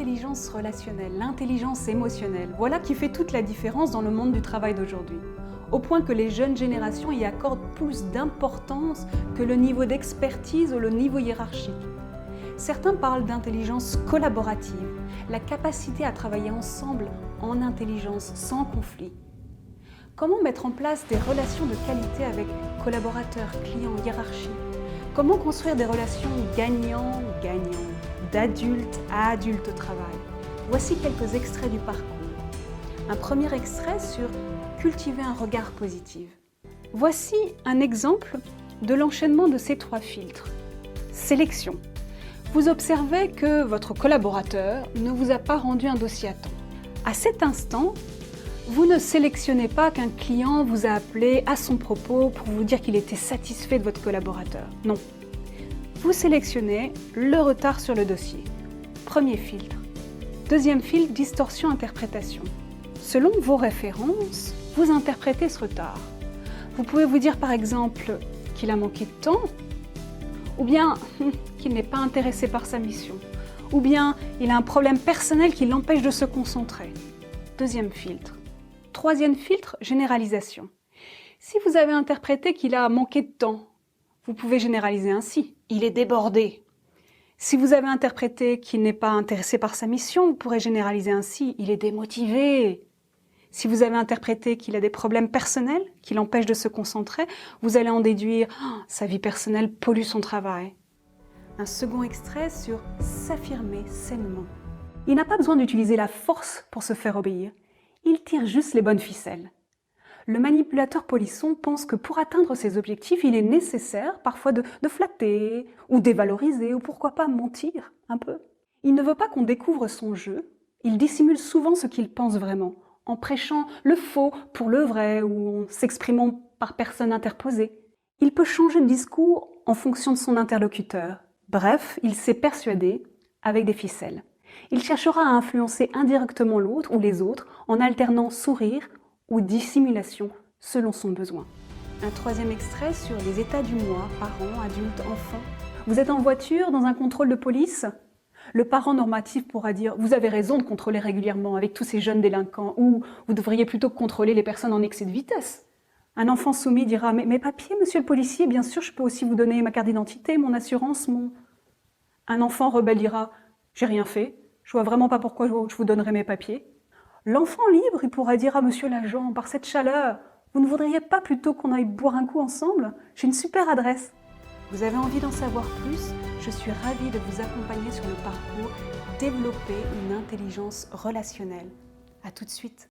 L'intelligence relationnelle, l'intelligence émotionnelle, voilà qui fait toute la différence dans le monde du travail d'aujourd'hui. Au point que les jeunes générations y accordent plus d'importance que le niveau d'expertise ou le niveau hiérarchique. Certains parlent d'intelligence collaborative, la capacité à travailler ensemble en intelligence, sans conflit. Comment mettre en place des relations de qualité avec collaborateurs, clients, hiérarchie? Comment construire des relations gagnant-gagnant, d'adulte à adulte au travail? Voici quelques extraits du parcours. Un premier extrait sur cultiver un regard positif. Voici un exemple de l'enchaînement de ces 3 filtres. Sélection. Vous observez que votre collaborateur ne vous a pas rendu un dossier à temps. À cet instant, vous ne sélectionnez pas qu'un client vous a appelé à son propos pour vous dire qu'il était satisfait de votre collaborateur. Non. Vous sélectionnez le retard sur le dossier. Premier filtre. Deuxième filtre, distorsion-interprétation. Selon vos références, vous interprétez ce retard. Vous pouvez vous dire par exemple qu'il a manqué de temps, ou bien qu'il n'est pas intéressé par sa mission, ou bien il a un problème personnel qui l'empêche de se concentrer. Deuxième filtre. Troisième filtre, généralisation. Si vous avez interprété qu'il a manqué de temps, vous pouvez généraliser ainsi. Il est débordé. Si vous avez interprété qu'il n'est pas intéressé par sa mission, vous pourrez généraliser ainsi. Il est démotivé. Si vous avez interprété qu'il a des problèmes personnels qui l'empêchent de se concentrer, vous allez en déduire sa vie personnelle pollue son travail. Un second extrait sur s'affirmer sainement. Il n'a pas besoin d'utiliser la force pour se faire obéir. Il tire juste les bonnes ficelles. Le manipulateur polisson pense que pour atteindre ses objectifs, il est nécessaire parfois de flatter ou dévaloriser ou pourquoi pas mentir un peu. Il ne veut pas qu'on découvre son jeu. Il dissimule souvent ce qu'il pense vraiment, en prêchant le faux pour le vrai ou en s'exprimant par personne interposée. Il peut changer de discours en fonction de son interlocuteur. Bref, il s'est persuadé avec des ficelles. Il cherchera à influencer indirectement l'autre ou les autres en alternant sourire ou dissimulation selon son besoin. Un troisième extrait sur les états du moi, parents, adultes, enfants. Vous êtes en voiture dans un contrôle de police? Le parent normatif pourra dire « Vous avez raison de contrôler régulièrement avec tous ces jeunes délinquants » ou « Vous devriez plutôt contrôler les personnes en excès de vitesse ». Un enfant soumis dira « Mes papiers, monsieur le policier, bien sûr, je peux aussi vous donner ma carte d'identité, mon assurance, mon… » Un enfant rebelle dira « J'ai rien fait, je vois vraiment pas pourquoi je vous donnerai mes papiers ». L'enfant libre, il pourra dire à monsieur l'agent, par cette chaleur, vous ne voudriez pas plutôt qu'on aille boire un coup ensemble? J'ai une super adresse. Vous avez envie d'en savoir plus? Je suis ravie de vous accompagner sur le parcours Développer une intelligence relationnelle. À tout de suite.